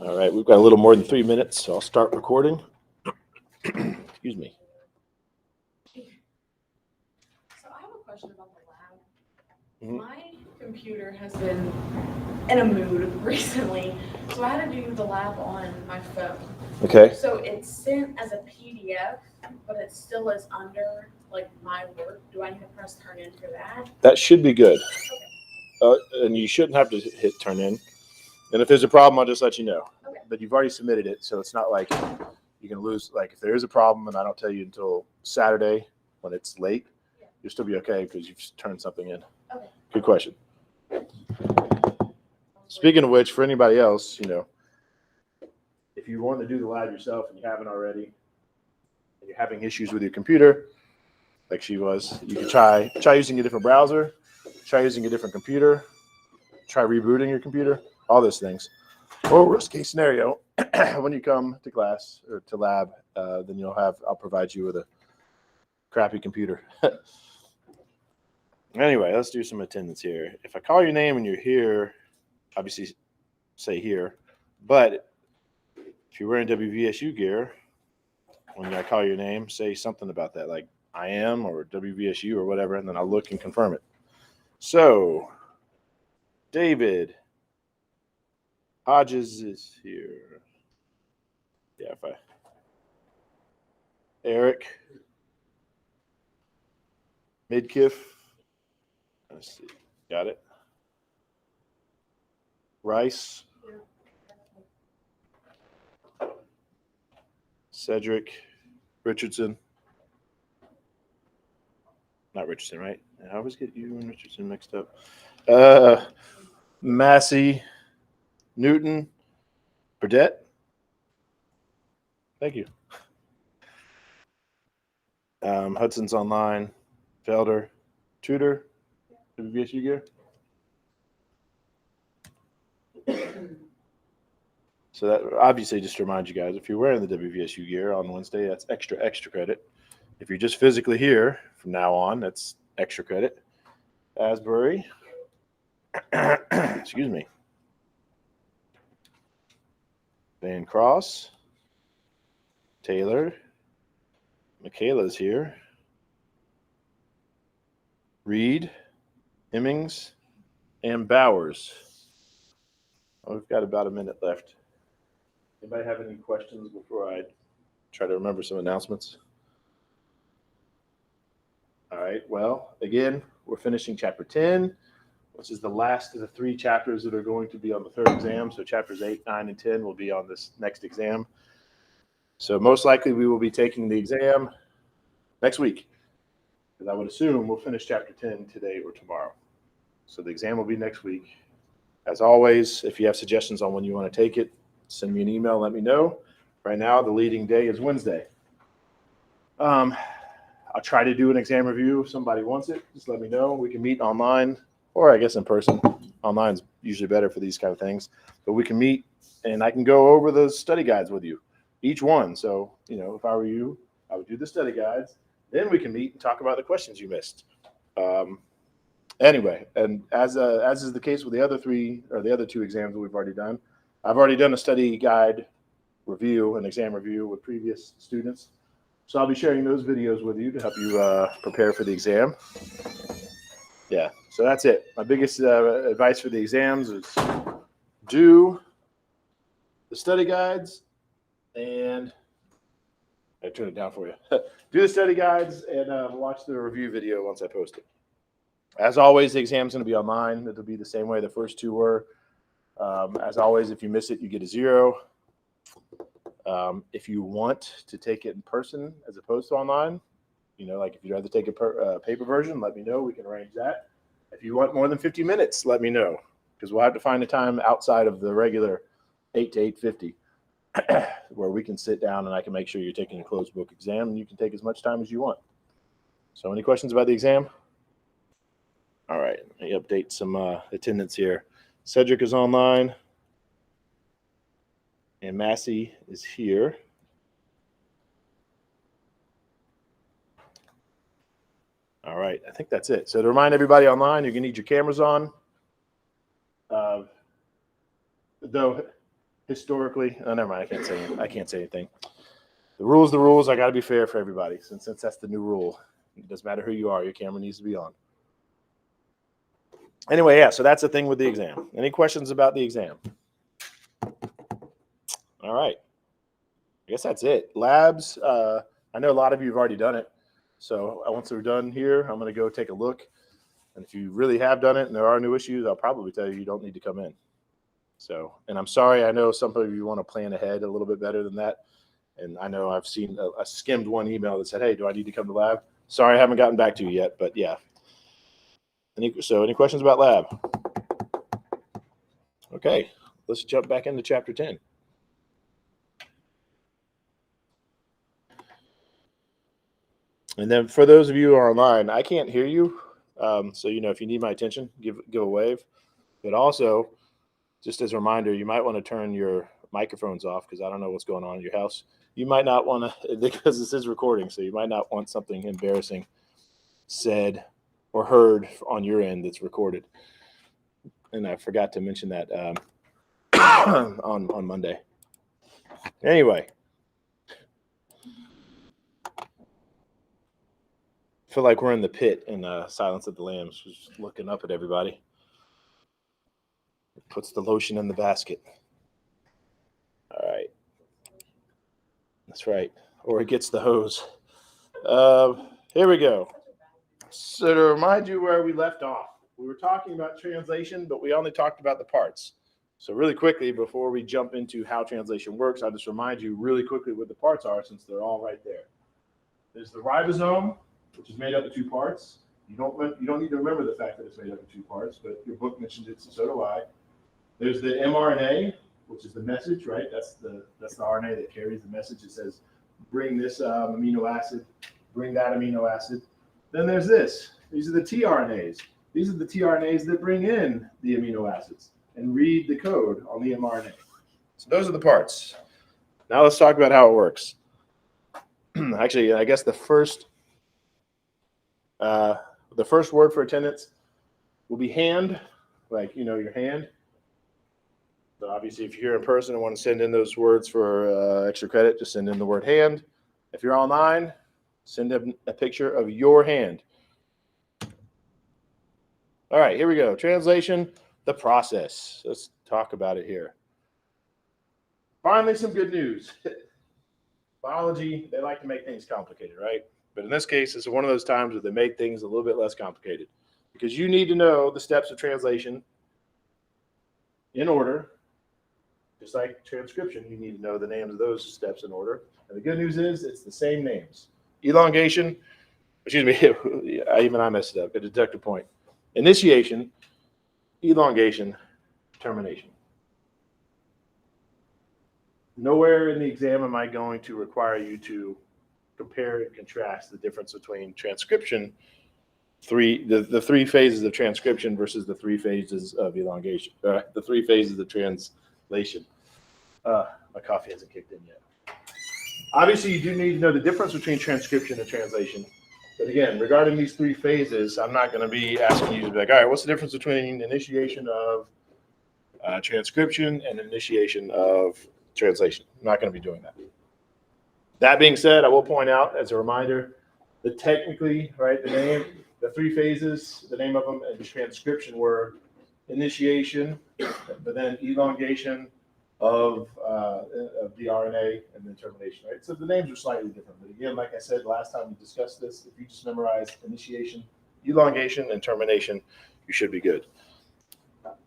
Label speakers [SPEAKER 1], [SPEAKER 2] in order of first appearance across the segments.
[SPEAKER 1] All right, we've got a little more than 3 minutes, so I'll start recording. Excuse me.
[SPEAKER 2] So I have a question about the lab.
[SPEAKER 1] Mhm.
[SPEAKER 2] My computer has been in a mood recently, so I had to do the lab on my phone.
[SPEAKER 1] Okay.
[SPEAKER 2] So it's sent as a PDF, but it still is under like my work. Do I need to press turn in for that?
[SPEAKER 1] That should be good.
[SPEAKER 2] Okay.
[SPEAKER 1] And you shouldn't have to hit turn in. And if there's a problem, I'll just let you know.
[SPEAKER 2] Okay.
[SPEAKER 1] But you've already submitted it, so it's not like you can lose. Like if there is a problem and I don't tell you until Saturday when it's late,
[SPEAKER 2] Yeah.
[SPEAKER 1] you'll still be okay because you've turned something in.
[SPEAKER 2] Okay.
[SPEAKER 1] Good question. Speaking of which, for anybody else, if you want to do the lab yourself and you haven't already, and you're having issues with your computer, like she was, you can try using a different browser, try using a different computer, try rebooting your computer, all those things. Or worst case scenario, when you come to class or to lab, then I'll provide you with a crappy computer. Anyway, let's do some attendance here. If I call your name and you're here, obviously say here, but if you're wearing WVSU gear, when I call your name, say something about that, like I am or WVSU or whatever, and then I'll look and confirm it. So, David Hodges is here. Yeah, Eric Midkiff. Let's see. Got it. Rice. Cedric Richardson. Not Richardson, right? I always get you and Richardson mixed up. Massey Newton Burdette. Thank you. Hudson's online. Felder Tudor. WVSU gear. So that obviously just to remind you guys, if you're wearing the WVSU gear on Wednesday, that's extra credit. If you're just physically here from now on, that's extra credit. Asbury. Excuse me. Van Cross. Taylor. Michaela's here. Reed. Hemmings. And Bowers. Well, we've got about a minute left. Anybody have any questions before I try to remember some announcements? All right. Well, again, we're finishing chapter 10, which is the last of the 3 chapters that are going to be on the 3rd exam. So chapters 8, 9, and 10 will be on this next exam. So most likely we will be taking the exam next week, because I would assume we'll finish chapter 10 today or tomorrow. So the exam will be next week. As always, if you have suggestions on when you want to take it, send me an email, let me know. Right now, the leading day is Wednesday. I'll try to do an exam review if somebody wants it. Just let me know. We can meet online, or I guess in person. Online is usually better for these kind of things. But we can meet, and I can go over the study guides with you, each one. So, if I were you, I would do the study guides. Then we can meet and talk about the questions you missed. Anyway, and as is the case with the other 2 exams that we've already done, I've already done a study guide review, an exam review with previous students. So I'll be sharing those videos with you to help you prepare for the exam. Yeah, so that's it. My biggest advice for the exams is do the study guides, and I turn it down for you. Do the study guides and watch the review video once I post it. As always, the exam's going to be online. It'll be the same way the first 2 were. As always, if you miss it, you get a 0. If you want to take it in person as opposed to online, like if you'd rather take a paper version, let me know. We can arrange that. If you want more than 50 minutes, let me know, because we'll have to find a time outside of the regular 8 to 8:50 where we can sit down and I can make sure you're taking a closed book exam, and you can take as much time as you want. So any questions about the exam? All right, let me update some attendance here. Cedric is online, and Massey is here. All right, I think that's it. So to remind everybody online, you're going to need your cameras on. Though historically, oh, never mind. I can't say anything. The rule's the rules. I got to be fair for everybody. Since that's the new rule, it doesn't matter who you are. Your camera needs to be on. Anyway, yeah. So that's the thing with the exam. Any questions about the exam? All right. I guess that's it. Labs. I know a lot of you have already done it. So once we're done here, I'm going to go take a look. And if you really have done it and there are new issues, I'll probably tell you don't need to come in. So, and I'm sorry, I know some of you want to plan ahead a little bit better than that. And I know I've seen a skimmed one email that said, hey, do I need to come to lab? Sorry, I haven't gotten back to you yet, but yeah. Any questions about lab? Okay, let's jump back into chapter 10. And then for those of you who are online, I can't hear you. So, if you need my attention, give a wave. But also, just as a reminder, you might want to turn your microphones off because I don't know what's going on in your house. You might not want to, because this is recording, so you might not want something embarrassing said or heard on your end that's recorded. And I forgot to mention that on Monday. Anyway. I feel like we're in the pit in Silence of the Lambs, just looking up at everybody. It puts the lotion in the basket. All right. That's right. Or it gets the hose. Here we go. So to remind you where we left off, we were talking about translation, but we only talked about the parts. So really quickly, before we jump into how translation works, I'll just remind you really quickly what the parts are since they're all right there. There's the ribosome, which is made up of two parts. You don't need to remember the fact that it's made up of two parts, but your book mentions it, so do I. There's the mRNA, which is the message, right? That's the RNA that carries the message. It says, bring this amino acid, bring that amino acid. Then there's this. These are the tRNAs. These are the tRNAs that bring in the amino acids and read the code on the mRNA. So those are the parts. Now let's talk about how it works. Actually, I guess the first word for attendance will be hand, like, your hand. So obviously, if you're here in person and want to send in those words for extra credit, just send in the word hand. If you're online, send in a picture of your hand. All right, here we go. Translation, the process. Let's talk about it here. Finally, some good news. Biology, they like to make things complicated, right? But in this case, it's one of those times where they make things a little bit less complicated because you need to know the steps of translation in order. Just like transcription, you need to know the names of those steps in order. And the good news is it's the same names. Elongation, excuse me, even I messed it up. A deductive point. Initiation, elongation, termination. Nowhere in the exam am I going to require you to compare and contrast the difference between transcription, the three phases of transcription versus the three phases of elongation, the three phases of translation. My coffee hasn't kicked in yet. Obviously, you do need to know the difference between transcription and translation. But again, regarding these three phases, I'm not going to be asking you to be like, all right, what's the difference between initiation of transcription and initiation of translation? I'm not going to be doing that. That being said, I will point out as a reminder that technically, right, the three phases, the name of them, and the transcription were initiation, but then elongation of the RNA, and then termination, right? So the names are slightly different. But again, like I said last time we discussed this, if you just memorize initiation, elongation, and termination, you should be good.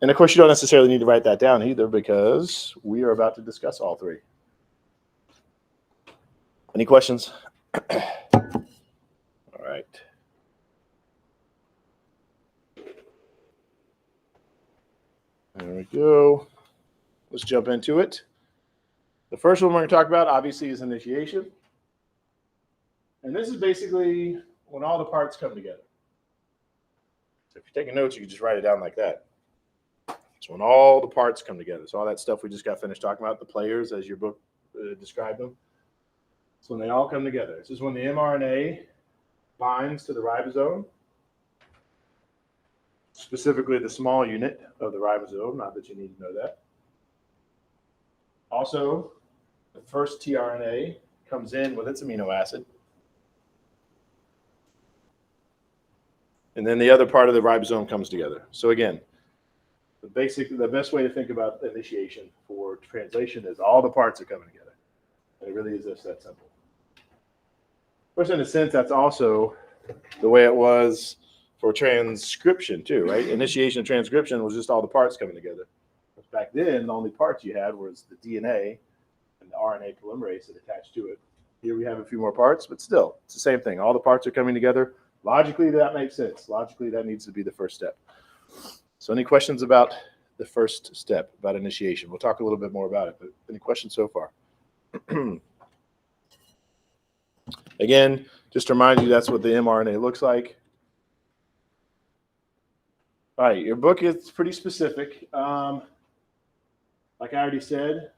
[SPEAKER 1] And of course, you don't necessarily need to write that down either because we are about to discuss all three. Any questions? All right. There we go. Let's jump into it. The first one we're going to talk about, obviously, is initiation. And this is basically when all the parts come together. So if you're taking notes, you can just write it down like that. It's when all the parts come together. So all that stuff we just got finished talking about, the players, as your book described them. It's when they all come together. This is when the mRNA binds to the ribosome, specifically the small unit of the ribosome, not that you need to know that. Also, the first tRNA comes in with its amino acid. And then the other part of the ribosome comes together. So again, the best way to think about initiation for translation is all the parts are coming together. And it really is just that simple. Of course, in a sense, that's also the way it was for transcription too, right? Initiation of transcription was just all the parts coming together. Back then, the only parts you had was the DNA and the RNA polymerase that attached to it. Here we have a few more parts, but still, it's the same thing. All the parts are coming together. Logically, that makes sense. Logically, that needs to be the first step. So any questions about the first step, about initiation? We'll talk a little bit more about it, but any questions so far? Again, just to remind you, that's what the mRNA looks like. All right, your book is pretty specific. Like I already said,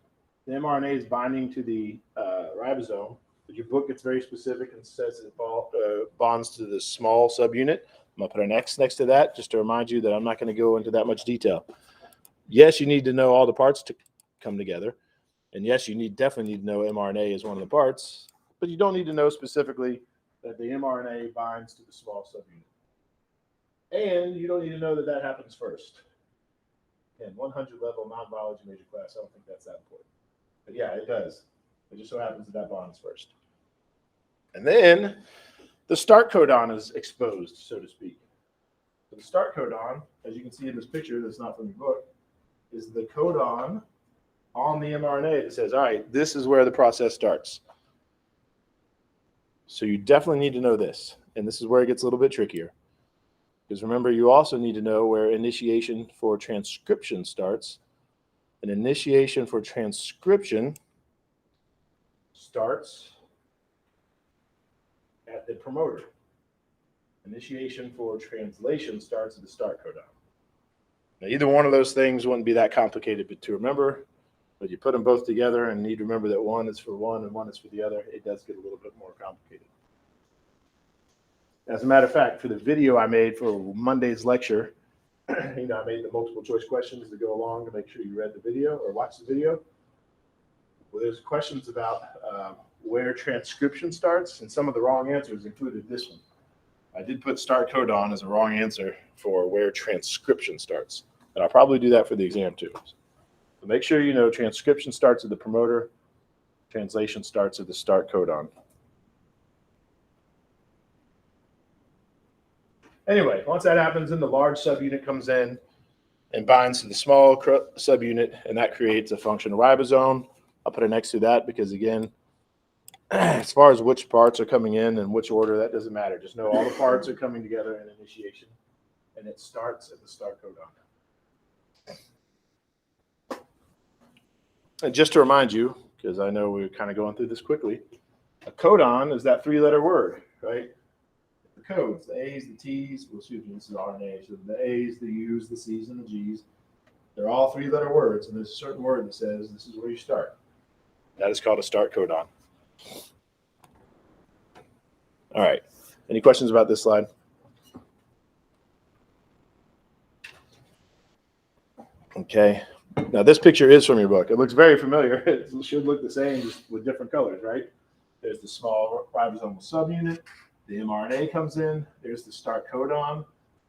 [SPEAKER 1] the mRNA is binding to the ribosome, but your book gets very specific and says it bonds to the small subunit. I'm going to put an X next to that just to remind you that I'm not going to go into that much detail. Yes, you need to know all the parts to come together. And yes, you definitely need to know mRNA is one of the parts, but you don't need to know specifically that the mRNA binds to the small subunit. And you don't need to know that that happens first. Again, 100 level non-biology major class, I don't think that's that important. But yeah, it does. It just so happens that that bonds first. And then the start codon is exposed, so to speak. So the start codon, as you can see in this picture that's not from your book, is the codon on the mRNA that says, all right, this is where the process starts. So you definitely need to know this. And this is where it gets a little bit trickier. Because remember, you also need to know where initiation for transcription starts. An initiation for transcription starts at the promoter. Initiation for translation starts at the start codon. Now, either one of those things wouldn't be that complicated to remember, but you put them both together and need to remember that one is for one and one is for the other. It does get a little bit more complicated. As a matter of fact, for the video I made for Monday's lecture, I made the multiple choice questions to go along to make sure you read the video or watched the video. Well, there's questions about where transcription starts, and some of the wrong answers included this one. I did put start codon as a wrong answer for where transcription starts, and I'll probably do that for the exam too. So make sure you know transcription starts at the promoter, translation starts at the start codon. Anyway, once that happens, then the large subunit comes in and binds to the small subunit, and that creates a functional ribosome. I'll put it next to that because, again, as far as which parts are coming in and which order, that doesn't matter. Just know all the parts are coming together in initiation, and it starts at the start codon. And just to remind you, because I know we're kind of going through this quickly, a codon is that three-letter word, right? The codes, the A's, the T's, well, excuse me, this is RNA, so the A's, the U's, the C's, and the G's, they're all three-letter words, and there's a certain word that says this is where you start. That is called a start codon. All right. Any questions about this slide? Okay. Now, this picture is from your book. It looks very familiar. It should look the same, just with different colors, right? There's the small ribosomal subunit. The mRNA comes in. There's the start codon.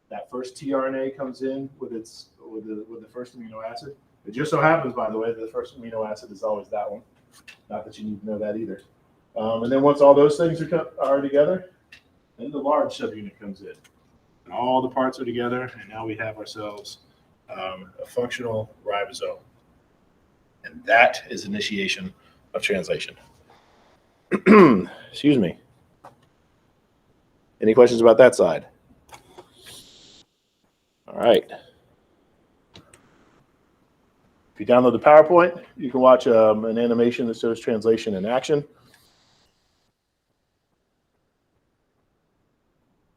[SPEAKER 1] That first tRNA comes in with the first amino acid. It just so happens, by the way, that the first amino acid is always that one. Not that you need to know that either. And then once all those things are together, then the large subunit comes in. And all the parts are together, and now we have ourselves a functional ribosome. And that is initiation of translation. Excuse me. Any questions about that side? All right. If you download the PowerPoint, you can watch an animation that shows translation in action.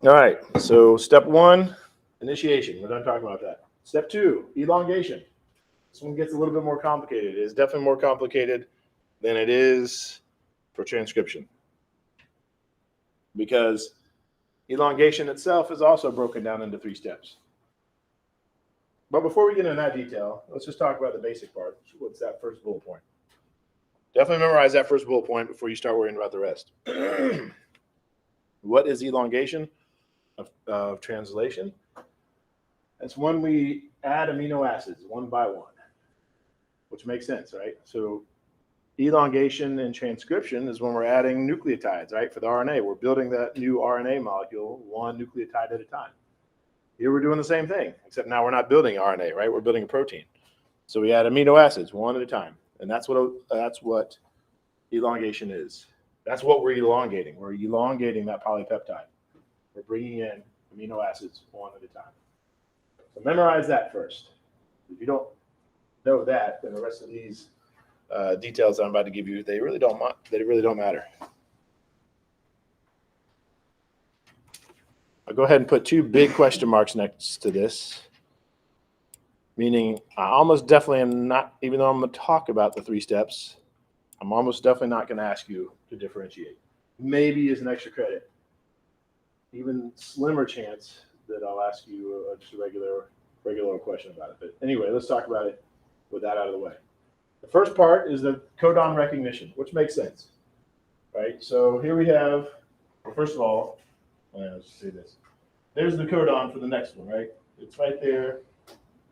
[SPEAKER 1] All right, so step one, initiation. We're done talking about that. Step two, elongation. This one gets a little bit more complicated. It is definitely more complicated than it is for transcription, because elongation itself is also broken down into 3 steps. But before we get into that detail, let's just talk about the basic part. What's that first bullet point? Definitely memorize that first bullet point before you start worrying about the rest. What is elongation of translation? It's when we add amino acids one by one, which makes sense, right? So elongation in transcription is when we're adding nucleotides, right? For the RNA, we're building that new RNA molecule one nucleotide at a time. Here we're doing the same thing, except now we're not building RNA, right? We're building a protein. So we add amino acids one at a time, and that's what elongation is. That's what we're elongating. We're elongating that polypeptide. We're bringing in amino acids one at a time. So memorize that first. If you don't know that, then the rest of these details I'm about to give you, they really don't matter. I'll go ahead and put two big question marks next to this, meaning I almost definitely am not, even though I'm going to talk about the 3 steps, I'm almost definitely not going to ask you to differentiate. Maybe as an extra credit. Even slimmer chance that I'll ask you just a regular question about it. But anyway, let's talk about it with that out of the way. The first part is the codon recognition, which makes sense, right? So here we have, well, first of all, let's say this. There's the codon for the next one, right? It's right there.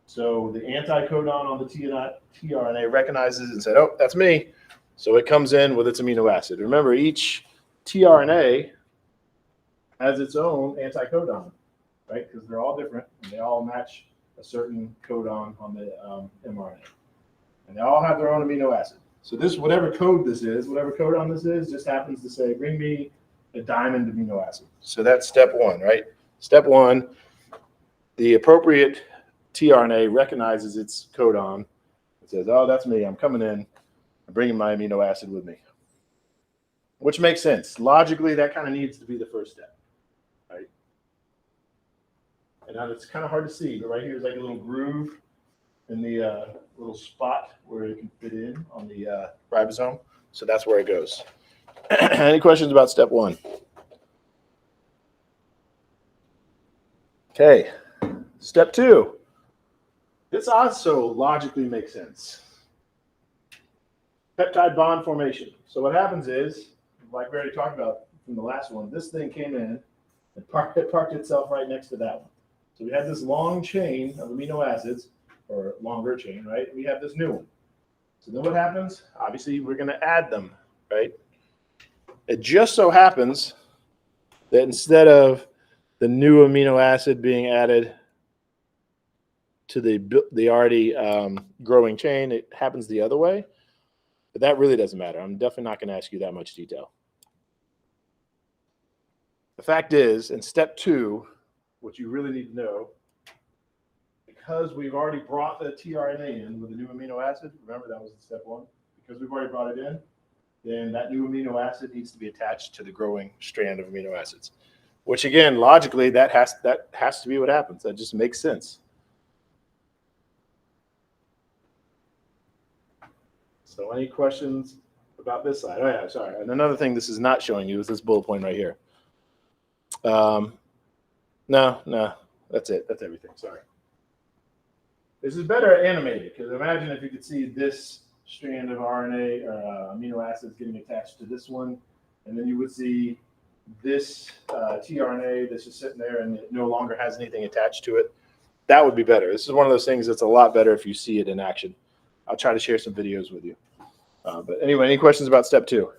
[SPEAKER 1] So the anti-codon on the tRNA recognizes and said, oh, that's me. So it comes in with its amino acid. Remember, each tRNA has its own anti-codon, right? Because they're all different and they all match a certain codon on the mRNA. And they all have their own amino acid. So this, whatever code this is, whatever codon this is, just happens to say, bring me a diamond amino acid. So that's step 1, right? Step 1, the appropriate tRNA recognizes its codon. It says, oh, that's me. I'm coming in. I'm bringing my amino acid with me. Which makes sense. Logically, that kind of needs to be the first step, right? And now it's kind of hard to see, but right here is like a little groove in the little spot where it can fit in on the ribosome. So that's where it goes. Any questions about step 1? Okay. Step 2. This also logically makes sense. Peptide bond formation. So what happens is, like we already talked about from the last one, this thing came in and parked itself right next to that one. So we had this long chain of amino acids, or longer chain, right? We have this new one. So then what happens? Obviously, we're going to add them, right? It just so happens that instead of the new amino acid being added to the already growing chain, it happens the other way. But that really doesn't matter. I'm definitely not going to ask you that much detail. The fact is, in step 2, what you really need to know, because we've already brought the tRNA in with a new amino acid, remember that was step 1, because we've already brought it in, then that new amino acid needs to be attached to the growing strand of amino acids, which again, logically, that has to be what happens. That just makes sense. So any questions about this side? Oh yeah, sorry. And another thing this is not showing you is this bullet point right here. No, that's it. That's everything. Sorry. This is better animated because imagine if you could see this strand of RNA or amino acids getting attached to this one, and then you would see this tRNA that's just sitting there and it no longer has anything attached to it. That would be better. This is one of those things that's a lot better if you see it in action. I'll try to share some videos with you. But anyway, any questions about step 2?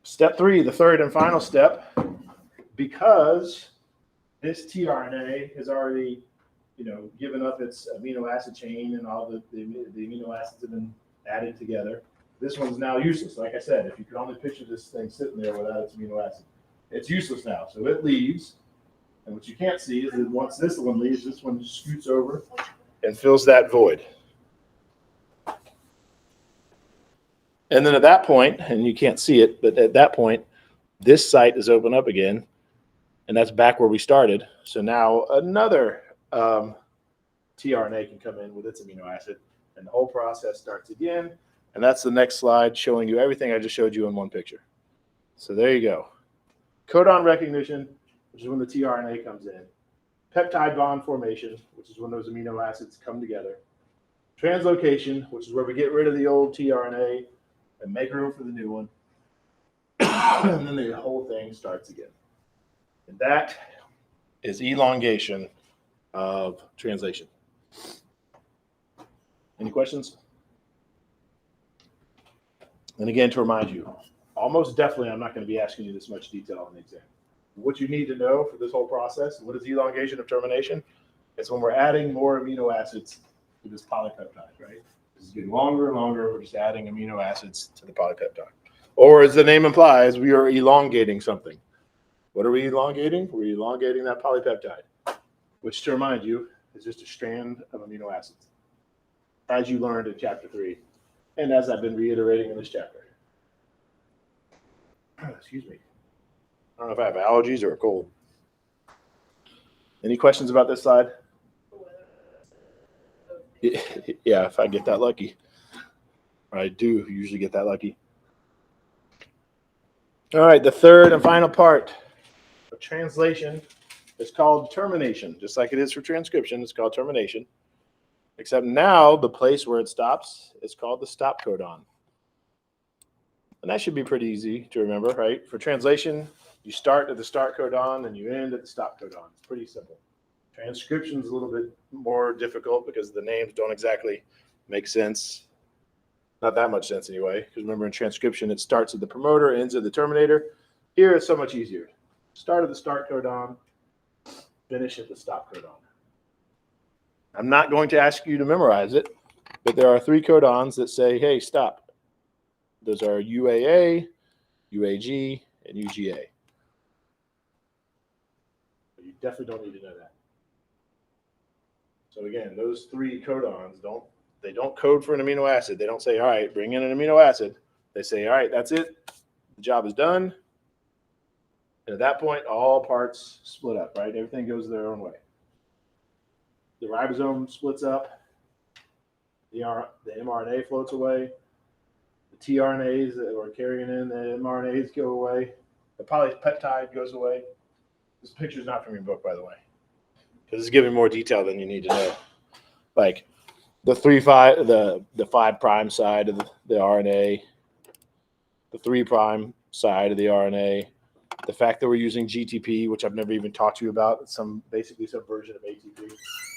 [SPEAKER 1] Step 3, the third and final step, because this tRNA has already, given up its amino acid chain and all the amino acids have been added together. This one's now useless. Like I said, if you could only picture this thing sitting there without its amino acid, it's useless now. So it leaves. And what you can't see is that once this one leaves, this one just scoots over and fills that void. And then at that point, and you can't see it, but at that point, this site is open up again, and that's back where we started. So now another tRNA can come in with its amino acid, and the whole process starts again. And that's the next slide showing you everything I just showed you in one picture. So there you go. Codon recognition, which is when the tRNA comes in. Peptide bond formation, which is when those amino acids come together. Translocation, which is where we get rid of the old tRNA and make room for the new one. And then the whole thing starts again. And that is elongation of translation. Any questions? And again, to remind you, almost definitely I'm not going to be asking you this much detail on the exam. What you need to know for this whole process, what is elongation of termination? It's when we're adding more amino acids to this polypeptide, right? This is getting longer and longer. We're just adding amino acids to the polypeptide. Or as the name implies, we are elongating something. What are we elongating? We're elongating that polypeptide, which, to remind you, is just a strand of amino acids, as you learned in chapter 3, and as I've been reiterating in this chapter. Excuse me. I don't know if I have allergies or a cold. Any questions about this slide? Yeah, if I get that lucky. I do usually get that lucky. All right, the third and final part of translation is called termination. Just like it is for transcription, it's called termination. Except now the place where it stops is called the stop codon. And that should be pretty easy to remember, right? For translation, you start at the start codon and you end at the stop codon. It's pretty simple. Transcription is a little bit more difficult because the names don't exactly make sense. Not that much sense anyway, because remember in transcription, it starts at the promoter, ends at the terminator. Here it's so much easier. Start at the start codon, finish at the stop codon. I'm not going to ask you to memorize it, but there are 3 codons that say, hey, stop. Those are UAA, UAG, and UGA. But you definitely don't need to know that. So again, those 3 codons don't code for an amino acid. They don't say, all right, bring in an amino acid. They say, all right, that's it. The job is done. And at that point, all parts split up, right? Everything goes their own way. The ribosome splits up. The mRNA floats away. The tRNAs that we're carrying in the mRNAs go away. The polypeptide goes away. This picture is not from your book, by the way, because it's giving more detail than you need to know. Like the 5' side of the RNA, the 3' side of the RNA, the fact that we're using GTP, which I've never even talked to you about. It's basically some version of ATP.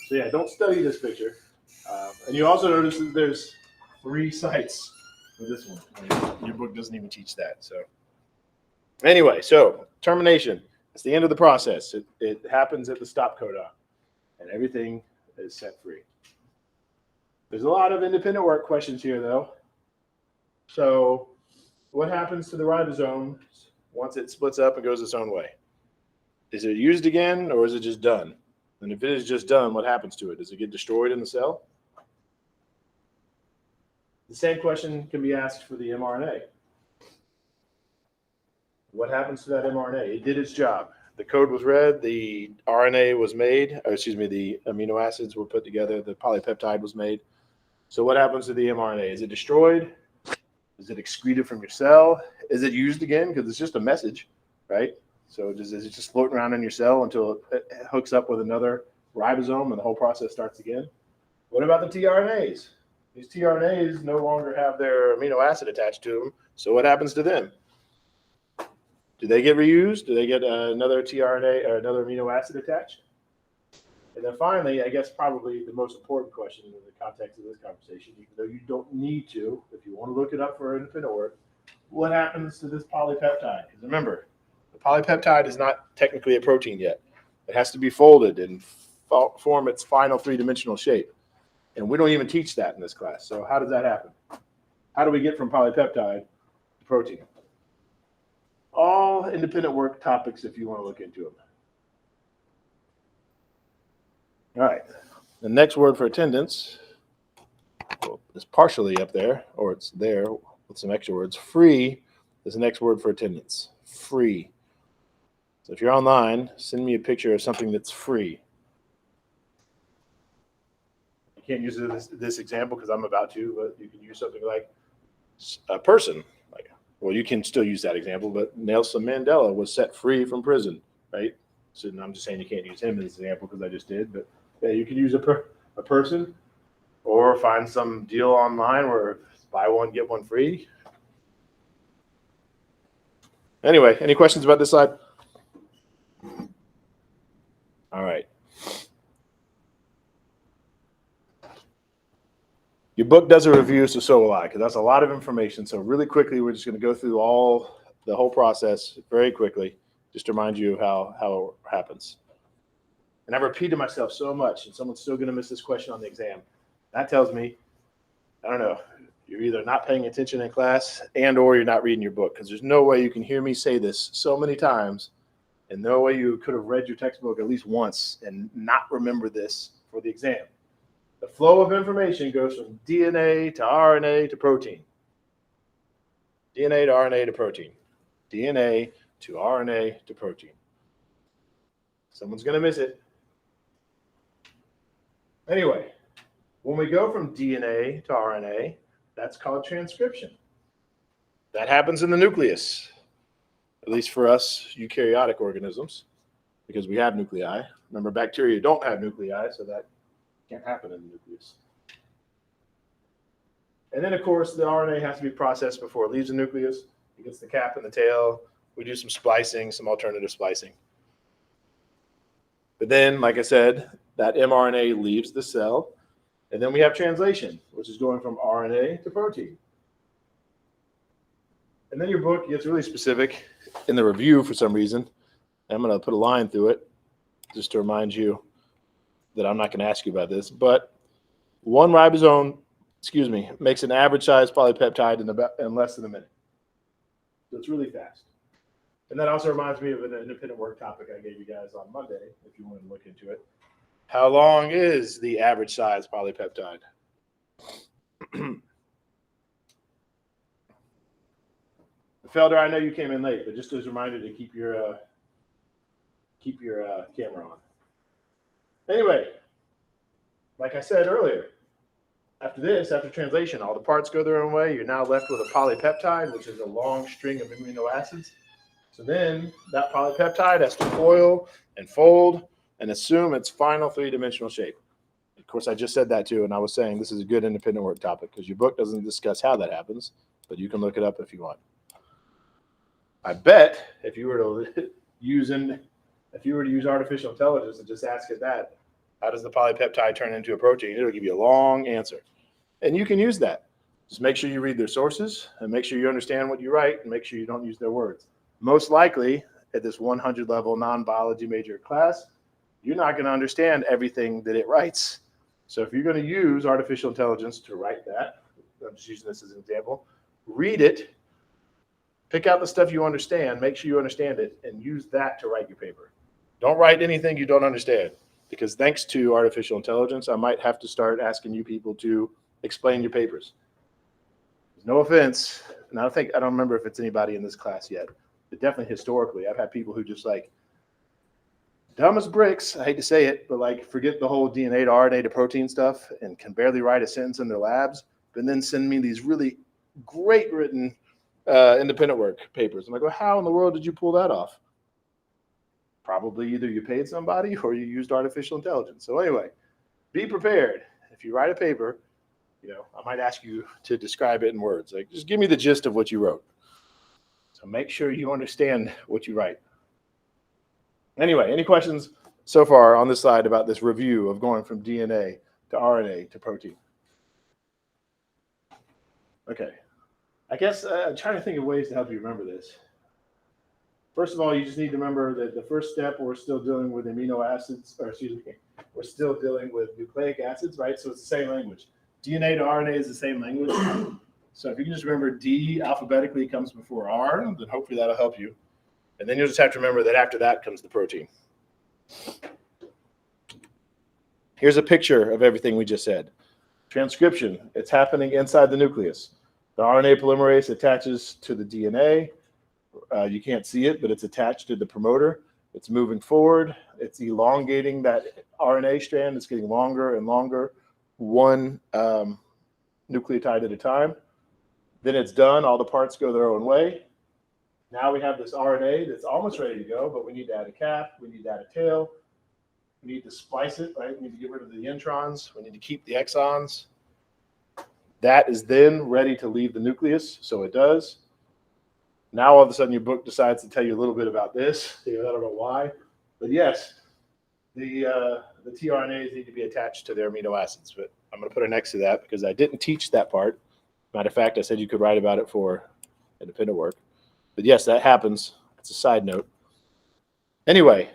[SPEAKER 1] So yeah, don't study this picture. And you also notice that there's 3 sites for this one. I mean, your book doesn't even teach that. So anyway, so termination. It's the end of the process. It happens at the stop codon, and everything is set free. There's a lot of independent work questions here, though. So what happens to the ribosome once it splits up and goes its own way? Is it used again, or is it just done? And if it is just done, what happens to it? Does it get destroyed in the cell? The same question can be asked for the mRNA. What happens to that mRNA? It did its job. The code was read, the RNA was made, or excuse me, the amino acids were put together, the polypeptide was made. So what happens to the mRNA? Is it destroyed? Is it excreted from your cell? Is it used again? Because it's just a message, right? So is it just floating around in your cell until it hooks up with another ribosome and the whole process starts again? What about the tRNAs? These tRNAs no longer have their amino acid attached to them. So what happens to them? Do they get reused? Do they get another tRNA or another amino acid attached? And then finally, I guess probably the most important question in the context of this conversation, even though you don't need to, if you want to look it up for independent work, what happens to this polypeptide? Because remember, the polypeptide is not technically a protein yet. It has to be folded and form its final 3-dimensional shape. And we don't even teach that in this class. So how does that happen? How do we get from polypeptide to protein? All independent work topics if you want to look into them. All right. The next word for attendance is partially up there, or it's there with some extra words. Free is the next word for attendance. Free. So if you're online, send me a picture of something that's free. You can't use this example because I'm about to, but you can use something like a person. Well, you can still use that example, but Nelson Mandela was set free from prison, right? So I'm just saying you can't use him as an example because I just did, but yeah, you can use a person or find some deal online where buy one, get one free. Anyway, any questions about this slide? All right. Your book does a review, so will I, because that's a lot of information. So really quickly, we're just going to go through the whole process very quickly, just to remind you of how it happens. And I've repeated myself so much, and someone's still going to miss this question on the exam. That tells me, I don't know, you're either not paying attention in class or you're not reading your book, because there's no way you can hear me say this so many times, and no way you could have read your textbook at least once and not remember this for the exam. The flow of information goes from DNA to RNA to protein. DNA to RNA to protein. DNA to RNA to protein. Someone's going to miss it. Anyway, when we go from DNA to RNA, that's called transcription. That happens in the nucleus, at least for us eukaryotic organisms, because we have nuclei. Remember, bacteria don't have nuclei, so that can't happen in the nucleus. And then, of course, the RNA has to be processed before it leaves the nucleus. It gets the cap and the tail. We do some splicing, some alternative splicing. But then, like I said, that mRNA leaves the cell. And then we have translation, which is going from RNA to protein. And then your book gets really specific in the review for some reason. I'm going to put a line through it just to remind you that I'm not going to ask you about this, but one ribosome, makes an average size polypeptide in less than a minute. So it's really fast. And that also reminds me of an independent work topic I gave you guys on Monday, if you wanted to look into it. How long is the average size polypeptide? Felder, I know you came in late, but just as a reminder to keep your camera on. Anyway, like I said earlier, after translation, all the parts go their own way. You're now left with a polypeptide, which is a long string of amino acids. So then that polypeptide has to coil and fold and assume its final three-dimensional shape. Of course, I just said that too, and I was saying this is a good independent work topic because your book doesn't discuss how that happens, but you can look it up if you want. I bet if you were to use artificial intelligence and just ask it that, how does the polypeptide turn into a protein? It'll give you a long answer. And you can use that. Just make sure you read their sources and make sure you understand what you write and make sure you don't use their words. Most likely at this 100 level non-biology major class, you're not going to understand everything that it writes. So if you're going to use artificial intelligence to write that, I'm just using this as an example, read it, pick out the stuff you understand, make sure you understand it, and use that to write your paper. Don't write anything you don't understand, because thanks to artificial intelligence, I might have to start asking you people to explain your papers. No offense, and I don't remember if it's anybody in this class yet, but definitely historically, I've had people who just like, dumb as bricks, I hate to say it, but like forget the whole DNA to RNA to protein stuff and can barely write a sentence in their labs, but then send me these really great written independent work papers. I'm like, well, how in the world did you pull that off? Probably either you paid somebody or you used artificial intelligence. So anyway, be prepared. If you write a paper, I might ask you to describe it in words. Like, just give me the gist of what you wrote. So make sure you understand what you write. Anyway, any questions so far on this slide about this review of going from DNA to RNA to protein? Okay. I guess I'm trying to think of ways to help you remember this. First of all, you just need to remember that the first step, we're still dealing with amino acids, we're still dealing with nucleic acids, right? So it's the same language. DNA to RNA is the same language. So if you can just remember D alphabetically comes before R, then hopefully that'll help you. And then you'll just have to remember that after that comes the protein. Here's a picture of everything we just said. Transcription, it's happening inside the nucleus. The RNA polymerase attaches to the DNA. You can't see it, but it's attached to the promoter. It's moving forward. It's elongating that RNA strand. It's getting longer and longer, one nucleotide at a time. Then it's done. All the parts go their own way. Now we have this RNA that's almost ready to go, but we need to add a cap. We need to add a tail. We need to splice it, right? We need to get rid of the introns. We need to keep the exons. That is then ready to leave the nucleus, so it does. Now all of a sudden your book decides to tell you a little bit about this. I don't know why, but yes, the tRNAs need to be attached to their amino acids. But I'm going to put it next to that because I didn't teach that part. Matter of fact, I said you could write about it for independent work. But yes, that happens. It's a side note. Anyway,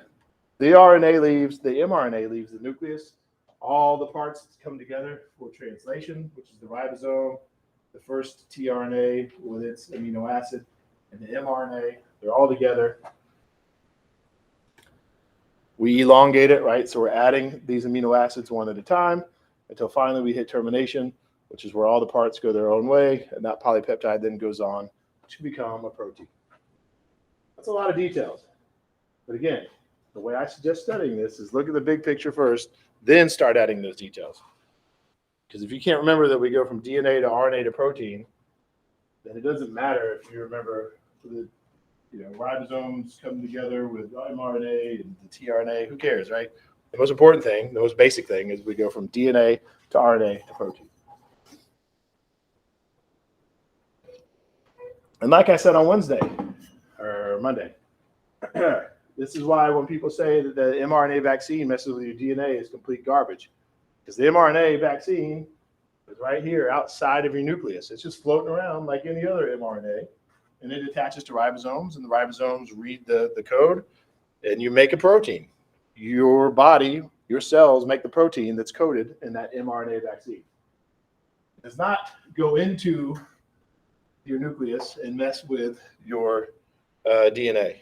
[SPEAKER 1] the mRNA leaves the nucleus. All the parts come together for translation, which is the ribosome, the first tRNA with its amino acid, and the mRNA. They're all together. We elongate it, right? So we're adding these amino acids one at a time until finally we hit termination, which is where all the parts go their own way, and that polypeptide then goes on to become a protein. That's a lot of details. But again, the way I suggest studying this is look at the big picture first, then start adding those details. Because if you can't remember that we go from DNA to RNA to protein, then it doesn't matter if you remember the ribosomes come together with mRNA and the tRNA. Who cares, right? The most important thing, the most basic thing, is we go from DNA to RNA to protein. And like I said on Wednesday or Monday, this is why when people say that the mRNA vaccine messes with your DNA is complete garbage, because the mRNA vaccine is right here outside of your nucleus. It's just floating around like any other mRNA, and it attaches to ribosomes, and the ribosomes read the code, and you make a protein. Your body, your cells make the protein that's coded in that mRNA vaccine. It does not go into your nucleus and mess with your DNA.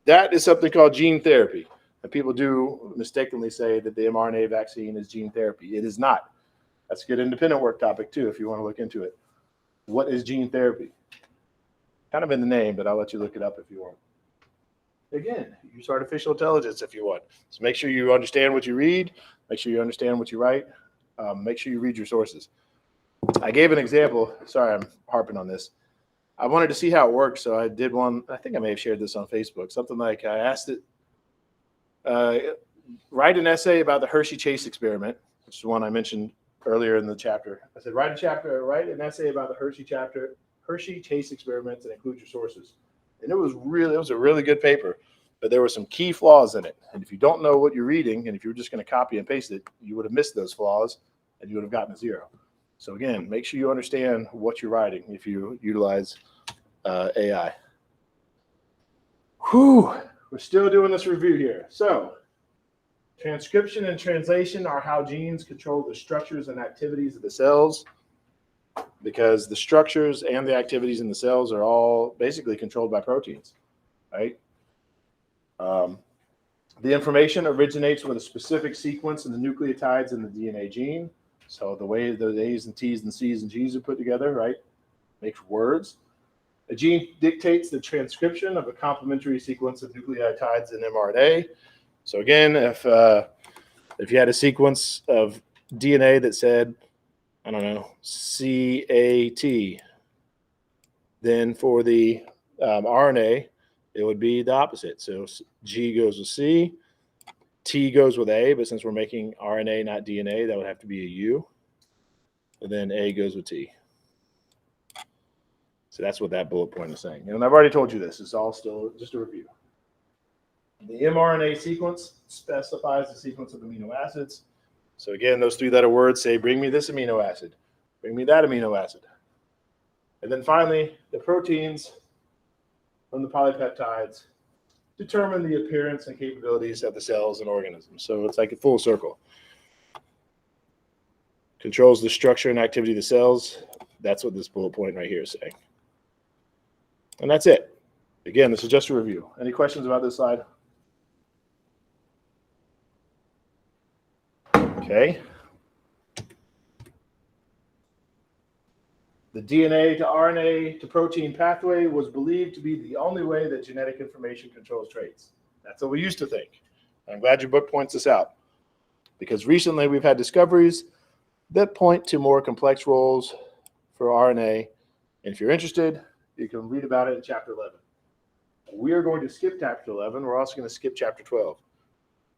[SPEAKER 1] That is something called gene therapy. And people do mistakenly say that the mRNA vaccine is gene therapy. It is not. That's a good independent work topic too, if you want to look into it. What is gene therapy? Kind of in the name, but I'll let you look it up if you want. Again, use artificial intelligence if you want. So make sure you understand what you read. Make sure you understand what you write. Make sure you read your sources. I gave an example. Sorry, I'm harping on this. I wanted to see how it works, so I did one. I think I may have shared this on Facebook. Something like I asked it, write an essay about the Hershey-Chase experiment, which is the one I mentioned earlier in the chapter. I said, write an essay about the Hershey-Chase experiments and include your sources. And it was a really good paper, but there were some key flaws in it. And if you don't know what you're reading, and if you were just going to copy and paste it, you would have missed those flaws, and you would have gotten a 0. So again, make sure you understand what you're writing if you utilize AI. Whew, we're still doing this review here. So transcription and translation are how genes control the structures and activities of the cells, because the structures and the activities in the cells are all basically controlled by proteins, right? The information originates with a specific sequence in the nucleotides in the DNA gene. So the way the A's and T's and C's and G's are put together, right, makes words. A gene dictates the transcription of a complementary sequence of nucleotides in mRNA. So again, if you had a sequence of DNA that said, I don't know, CAT, then for the RNA, it would be the opposite. So G goes with C, T goes with A, but since we're making RNA, not DNA, that would have to be a U. And then A goes with T. So that's what that bullet point is saying. And I've already told you this. It's all still just a review. The mRNA sequence specifies the sequence of amino acids. So again, those 3-letter words say, bring me this amino acid, bring me that amino acid. And then finally, the proteins from the polypeptides determine the appearance and capabilities of the cells and organisms. So it's like a full circle. Controls the structure and activity of the cells. That's what this bullet point right here is saying. And that's it. Again, this is just a review. Any questions about this slide? Okay. The DNA to RNA to protein pathway was believed to be the only way that genetic information controls traits. That's what we used to think. I'm glad your book points this out, because recently we've had discoveries that point to more complex roles for RNA. And if you're interested, you can read about it in chapter 11. We are going to skip chapter 11. We're also going to skip chapter 12.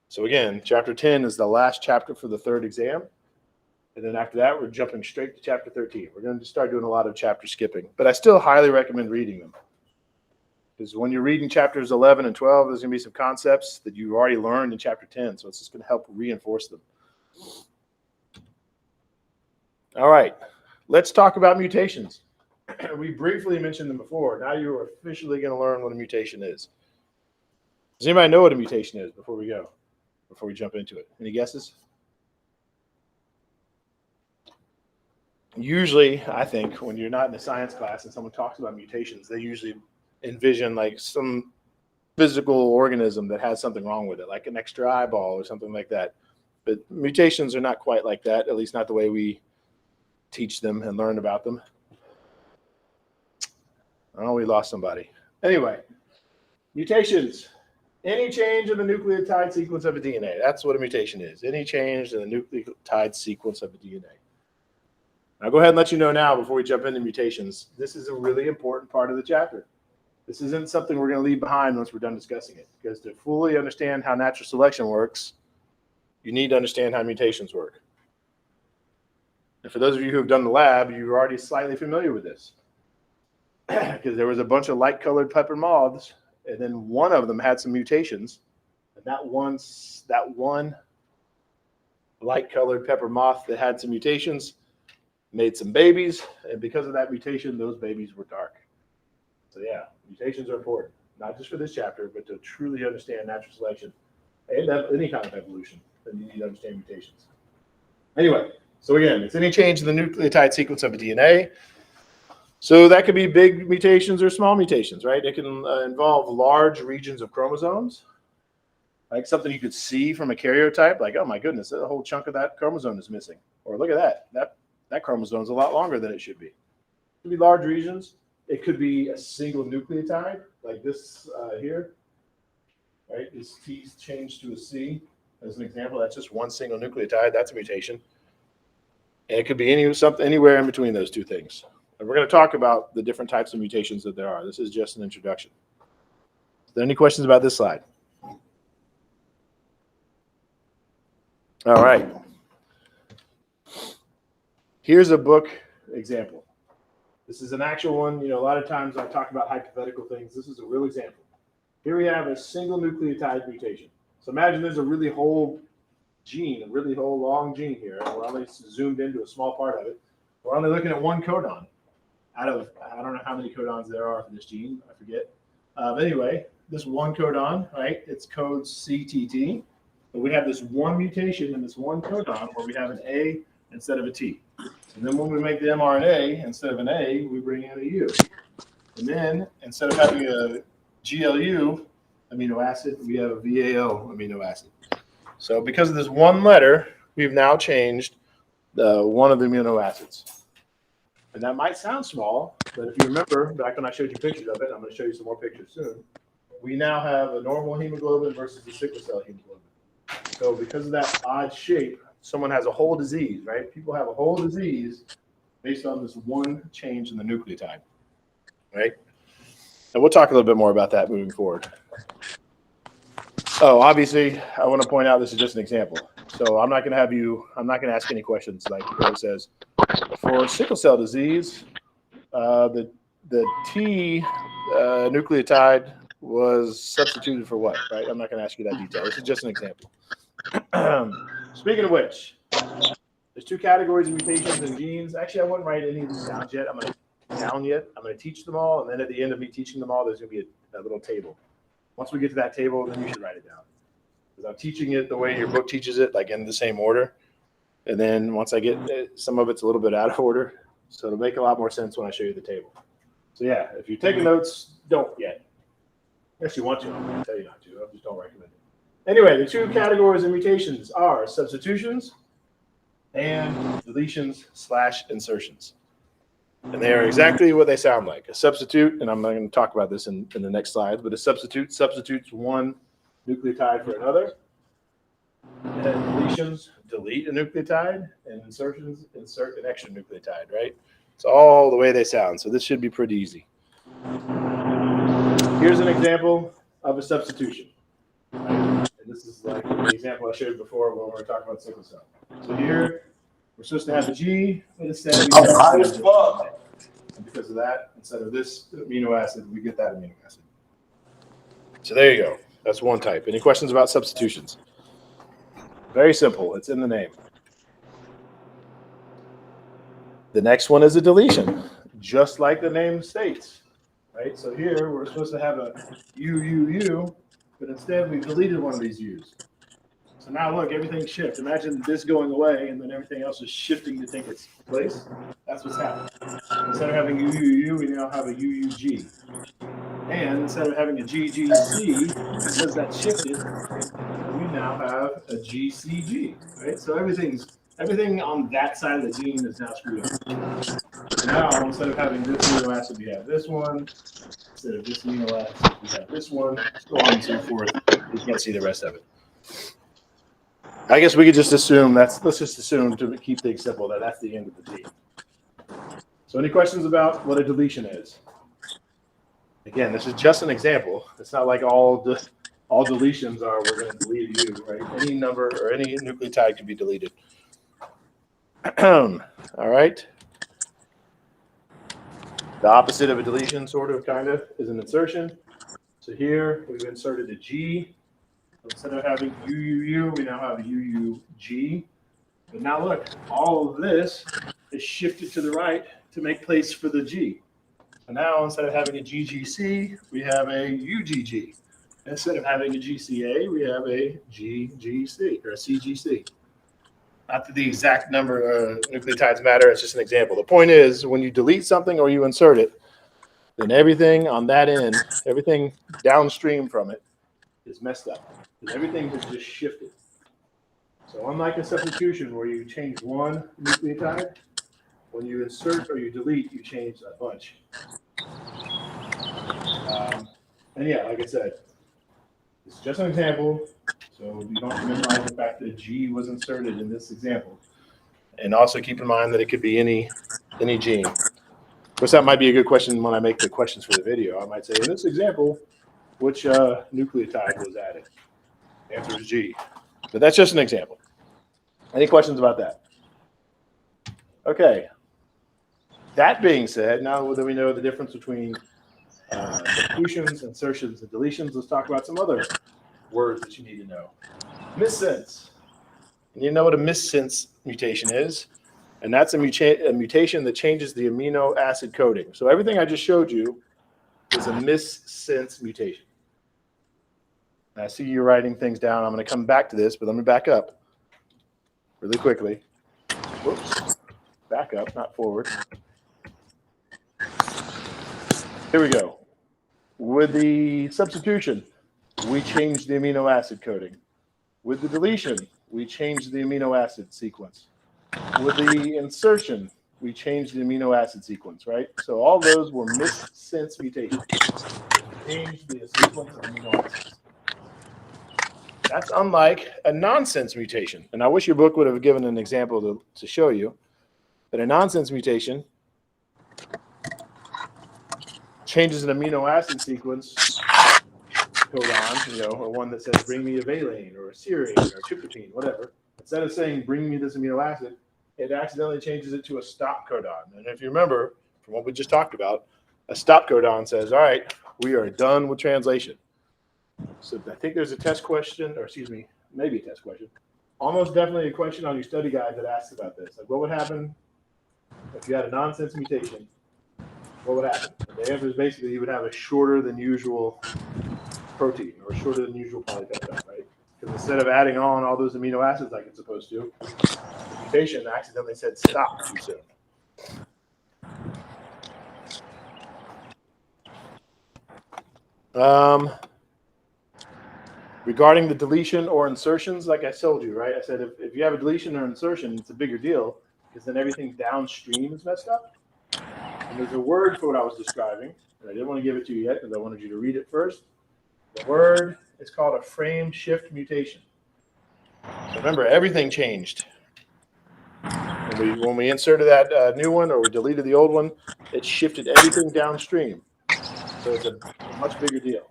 [SPEAKER 1] So again, chapter 10 is the last chapter for the 3rd exam. And then after that, we're jumping straight to chapter 13. We're going to start doing a lot of chapter skipping, but I still highly recommend reading them. Because when you're reading chapters 11 and 12, there's going to be some concepts that you've already learned in chapter 10. So it's just going to help reinforce them. All right, let's talk about mutations. We briefly mentioned them before. Now you're officially going to learn what a mutation is. Does anybody know what a mutation is before we jump into it? Any guesses? Usually, I think when you're not in a science class and someone talks about mutations, they usually envision like some physical organism that has something wrong with it, like an extra eyeball or something like that. But mutations are not quite like that, at least not the way we teach them and learn about them. Oh, we lost somebody. Anyway, mutations. Any change in the nucleotide sequence of a DNA. That's what a mutation is. Any change in the nucleotide sequence of a DNA. I'll go ahead and let you know now before we jump into mutations. This is a really important part of the chapter. This isn't something we're going to leave behind once we're done discussing it. Because to fully understand how natural selection works, you need to understand how mutations work. And for those of you who have done the lab, you're already slightly familiar with this. Because there was a bunch of light-colored pepper moths, and then one of them had some mutations. And that one light-colored pepper moth that had some mutations made some babies, and because of that mutation, those babies were dark. So yeah, mutations are important, not just for this chapter, but to truly understand natural selection and any kind of evolution, then you need to understand mutations. Anyway, so again, it's any change in the nucleotide sequence of a DNA. So that could be big mutations or small mutations, right? It can involve large regions of chromosomes, like something you could see from a karyotype, like, oh my goodness, a whole chunk of that chromosome is missing. Or look at that chromosome is a lot longer than it should be. It could be large regions. It could be a single nucleotide, like this here, right? This T's changed to a C as an example. That's just one single nucleotide. That's a mutation. And it could be anywhere in between those two things. And we're going to talk about the different types of mutations that there are. This is just an introduction. Is there any questions about this slide? All right. Here's a book example. This is an actual one. You know, a lot of times I talk about hypothetical things. This is a real example. Here we have a single nucleotide mutation. So imagine there's a really whole gene, a really whole long gene here, and we're only zoomed into a small part of it. We're only looking at one codon out of, I don't know how many codons there are for this gene, I forget. Anyway, this one codon, right, it's code CTT. But we have this one mutation in this one codon where we have an A instead of a T. And then when we make the mRNA, instead of an A, we bring in a U. And then instead of having a GLU amino acid, we have a VAO amino acid. So because of this one letter, we've now changed one of the amino acids. And that might sound small, but if you remember back when I showed you pictures of it, I'm going to show you some more pictures soon. We now have a normal hemoglobin versus a sickle cell hemoglobin. So because of that odd shape, someone has a whole disease, right? People have a whole disease based on this one change in the nucleotide, right? And we'll talk a little bit more about that moving forward. Oh, obviously, I want to point out this is just an example. So I'm not going to ask any questions like it says. For sickle cell disease, the T nucleotide was substituted for what, right? I'm not going to ask you that detail. This is just an example. Speaking of which, there's two categories of mutations in genes. Actually, I wouldn't write any of these down yet. I'm going to teach them all, and then at the end of me teaching them all, there's going to be a little table. Once we get to that table, then you should write it down. Because I'm teaching it the way your book teaches it, like in the same order. And then once I get some of it's a little bit out of order, so it'll make a lot more sense when I show you the table. So yeah, if you're taking notes, don't yet. Unless you want to, I'm going to tell you not to. I just don't recommend it. Anyway, the two categories of mutations are substitutions and deletions/insertions. And they are exactly what they sound like. A substitute, and I'm not going to talk about this in the next slides, but a substitute substitutes one nucleotide for another. And deletions delete a nucleotide, and insertions insert an extra nucleotide, right? It's all the way they sound. So this should be pretty easy. Here's an example of a substitution. Right? And this is like the example I showed before when we were talking about sickle cell. So here, we're we're supposed to have a G, but instead we
[SPEAKER 3] I'm high as fuck.
[SPEAKER 1] and because of that, instead of this amino acid, we get that amino acid. So there you go. That's one type. Any questions about substitutions? Very simple. It's in the name. The next one is a deletion, just like the name states, right? So here we're supposed to have a U, but instead we deleted one of these U's. So now look, everything's shifted. Imagine this going away and then everything else is shifting to take its place. That's what's happening. Instead of having UUU, we now have a UUG. And instead of having a GGC, because that shifted, we now have a GCG, right? So everything on that side of the gene is now screwed up. So now instead of having this amino acid, we have this one. Instead of this amino acid, we have this one. So on and so forth. You can't see the rest of it. I guess we could just assume let's just assume to keep things simple that that's the end of the gene. So any questions about what a deletion is? Again, this is just an example. It's not like all deletions are we're going to delete a U, right? Any number or any nucleotide can be deleted. All right. The opposite of a deletion, sort of, kind of, is an insertion. So here we've inserted a G. Instead of having UUU, we now have a UUG. But now look, all of this is shifted to the right to make place for the G. So now instead of having a GGC, we have a UGG. Instead of having a GCA, we have a GGC or a CGC. Not that the exact number of nucleotides matter, it's just an example. The point is, when you delete something or you insert it, then everything on that end, everything downstream from it is messed up. Because everything has just shifted. So unlike a substitution where you change one nucleotide, when you insert or you delete, you change a bunch. And yeah, like I said, it's just an example. So you don't minimize the fact that G was inserted in this example. And also keep in mind that it could be any gene. Of course, that might be a good question when I make the questions for the video. I might say, in this example, which nucleotide was added? The answer is G. But that's just an example. Any questions about that? Okay. That being said, now that we know the difference between substitutions, insertions, and deletions, let's talk about some other words that you need to know. Missense. And you know what a missense mutation is, and that's a mutation that changes the amino acid coding. So everything I just showed you is a missense mutation. I see you writing things down. I'm going to come back to this, but let me back up really quickly. Whoops. Back up, not forward. Here we go. With the substitution, we changed the amino acid coding. With the deletion, we changed the amino acid sequence. With the insertion, we changed the amino acid sequence, right? So all those were missense mutations. Changed the sequence of amino acids. That's unlike a nonsense mutation. And I wish your book would have given an example to show you that a nonsense mutation changes an amino acid sequence codon, or one that says bring me a valine or a serine or a tryptophan, whatever. Instead of saying bring me this amino acid, it accidentally changes it to a stop codon. And if you remember from what we just talked about, a stop codon says, all right, we are done with translation. So I think there's a test question, or excuse me, maybe a test question. Almost definitely a question on your study guide that asks about this. Like, what would happen if you had a nonsense mutation? What would happen? The answer is basically you would have a shorter than usual protein or shorter than usual polypeptide, right? Because instead of adding on all those amino acids like it's supposed to, the mutation accidentally said stop too soon. Regarding the deletion or insertions, like I told you, right? I said if you have a deletion or insertion, it's a bigger deal because then everything downstream is messed up. And there's a word for what I was describing, and I didn't want to give it to you yet because I wanted you to read it first. The word is called a frame shift mutation. So remember, everything changed. When we inserted that new one or we deleted the old one, it shifted everything downstream. So it's a much bigger deal.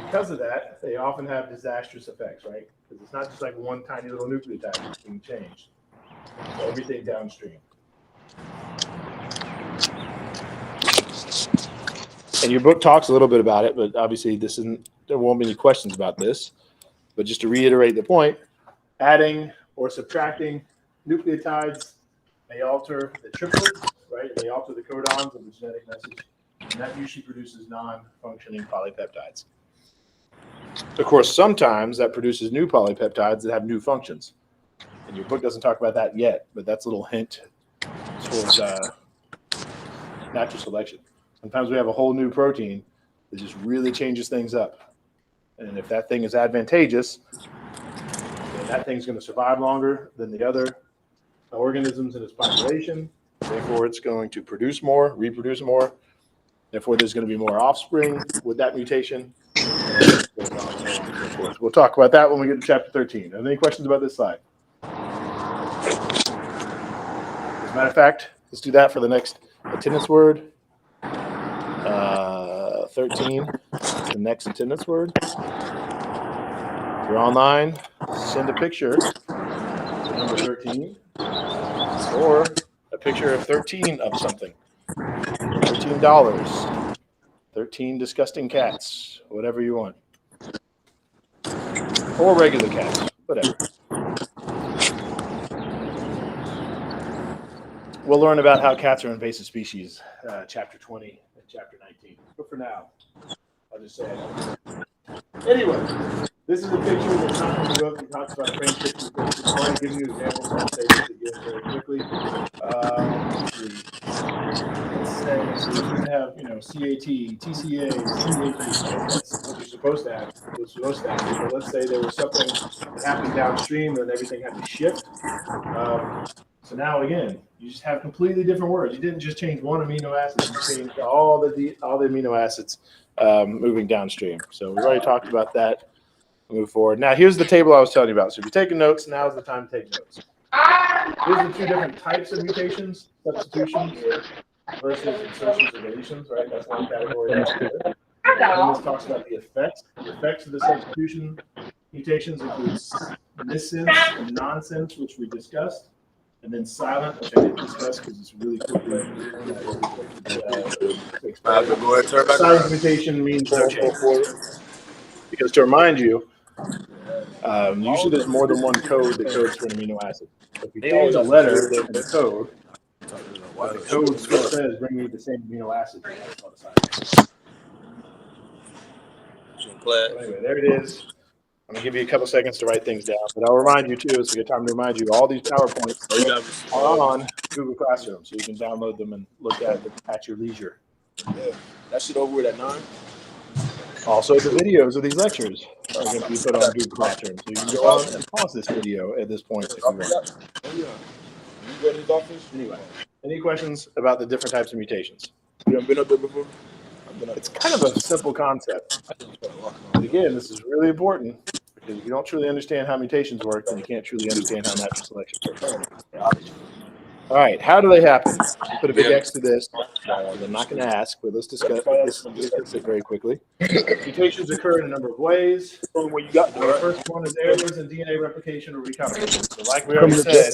[SPEAKER 1] Because of that, they often have disastrous effects, right? Because it's not just like one tiny little nucleotide that's being changed. everything downstream. And your book talks a little bit about it, but obviously there won't be any questions about this. But just to reiterate the point, adding or subtracting nucleotides may alter the triplets, right? They alter the codons of the genetic message, and that usually produces non-functioning polypeptides. Of course, sometimes that produces new polypeptides that have new functions. And your book doesn't talk about that yet, but that's a little hint towards natural selection. Sometimes we have a whole new protein that just really changes things up. And if that thing is advantageous, then that thing's going to survive longer than the other organisms in its population. Therefore, it's going to produce more, reproduce more. Therefore, there's going to be more offspring with that mutation. We'll talk about that when we get to chapter 13. Are there any questions about this slide? As a matter of fact, let's do that for the next attendance word. 13, the next attendance word. If you're online, send a picture of number 13 or a picture of 13 of something. $13, 13 disgusting cats, whatever you want. Or regular cats, whatever. We'll learn about how cats are invasive species, chapter 20 and chapter 19. But for now, I'll just say it. Anyway, this is a picture that's not in the book. It talks about friendship. I've already given you examples. I'll say this again very quickly. Let's say so we're supposed to have, CAT, TCA, CAT. That's what you're supposed to have. But let's say there was something that happened downstream and everything had to shift. So now again, you just have completely different words. You didn't just change one amino acid; you changed all the amino acids moving downstream. So we've already talked about that. Move forward. Now here's the table I was telling you about. So if you're taking notes, now's the time to take notes. Here's the two different types of mutations: substitutions versus insertions or deletions. Right, that's one category. And then this talks about the effects. The effects of the substitution mutations include missense and nonsense, which we discussed. And then silent, which I didn't discuss because it's really quickly. Silent mutation means no change. Because to remind you, usually there's more than one code that codes for an amino acid. If you change a letter in the code, but the code still says bring me the same amino acid. That's called a silent. So anyway, there it is. I'm going to give you a couple seconds to write things down, but I'll remind you too, it's a good time to remind you, all these PowerPoints are on Google Classroom, so you can download them and look at them at your leisure.
[SPEAKER 3] Yeah, that shit over with at 9.
[SPEAKER 1] Also, the videos of these lectures are going to be put on Google Classroom, so you can go on and pause this video at this point if you want.
[SPEAKER 3] You go to his office?
[SPEAKER 1] Anyway, any questions about the different types of mutations?
[SPEAKER 3] You haven't been up there before?
[SPEAKER 1] It's kind of a simple concept. But again, this is really important because if you don't truly understand how mutations work, then you can't truly understand how natural selection works. All right, how do they happen? I'll put a big X to this. I'm not going to ask, but let's discuss it very quickly. Mutations occur in a number of ways. The first one is errors in DNA replication or recombination. So like we already said,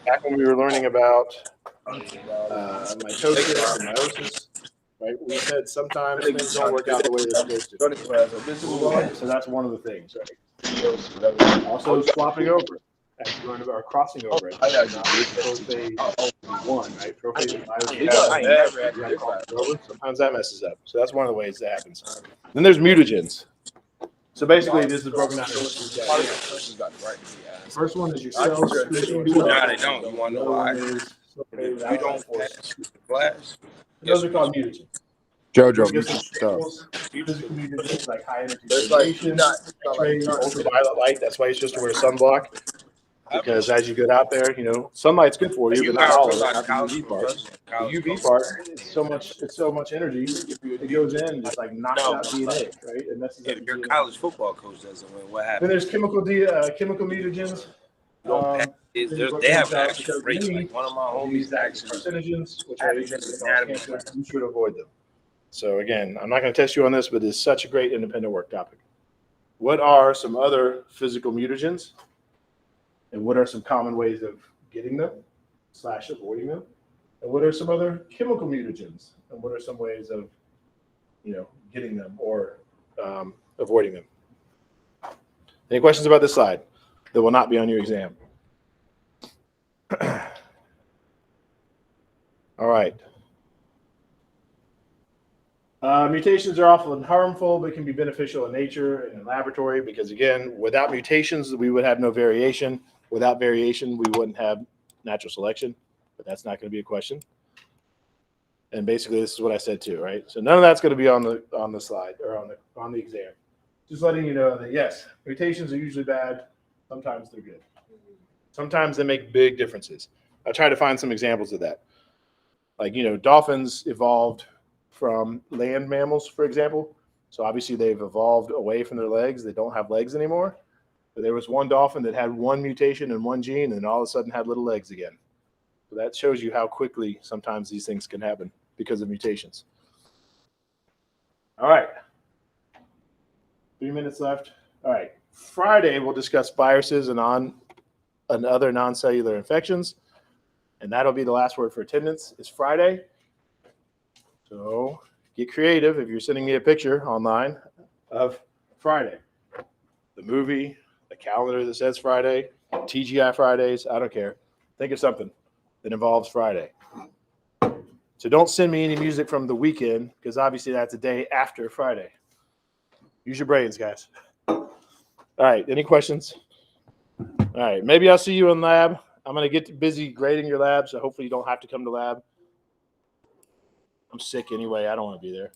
[SPEAKER 1] back when we were learning about mitosis and meiosis, right? We said sometimes things don't work out the way they're supposed to. So that's one of the things, right? Also swapping over, as you learned about crossing over. Prophase 1, right? Prophase and meiosis. Sometimes that messes up. So that's one of the ways that happens. Then there's mutagens. So basically, this is broken down. The first one is your cells.
[SPEAKER 3] No, they don't. You want to know why? You don't flash.
[SPEAKER 1] Those are called mutagens.
[SPEAKER 4] JoJo,
[SPEAKER 1] Physical mutagens like high energy radiation, X-rays, ultraviolet light. That's why you're supposed to wear sunblock. Because as you get out there, sunlight's good for you, but not all of it. Not the UV part. The UV part, it's so much energy. It goes in and just like knocks out DNA, right? And messes up.
[SPEAKER 3] If your college football coach doesn't win, what happens?
[SPEAKER 1] Then there's chemical mutagens.
[SPEAKER 3] They have actual rates. Like one of my homies actually
[SPEAKER 1] carcinogens, which are agents that cause cancer. You should avoid them. So again, I'm not going to test you on this, but it's such a great independent work topic. What are some other physical mutagens? And what are some common ways of getting them / avoiding them? And what are some other chemical mutagens? And what are some ways of, getting them or avoiding them? Any questions about this slide that will not be on your exam? All right. Mutations are often harmful, but can be beneficial in nature and in laboratory because, again, without mutations, we would have no variation. Without variation, we wouldn't have natural selection, but that's not going to be a question. And basically, this is what I said too, right? So none of that's going to be on the slide or on the exam. Just letting you know that yes, mutations are usually bad. Sometimes they're good. Sometimes they make big differences. I try to find some examples of that. Like, dolphins evolved from land mammals, for example. So obviously they've evolved away from their legs. They don't have legs anymore. But there was one dolphin that had one mutation in one gene and all of a sudden had little legs again. So that shows you how quickly sometimes these things can happen because of mutations. All right. 3 minutes left. All right. Friday, we'll discuss viruses and other non-cellular infections. And that'll be the last word for attendance is Friday. So get creative if you're sending me a picture online of Friday. The movie, the calendar that says Friday, TGI Fridays, I don't care. Think of something that involves Friday. So don't send me any music from the weekend because obviously that's a day after Friday. Use your brains, guys. All right, any questions? All right, maybe I'll see you in lab. I'm going to get busy grading your lab, so hopefully you don't have to come to lab. I'm sick anyway. I don't want to be there.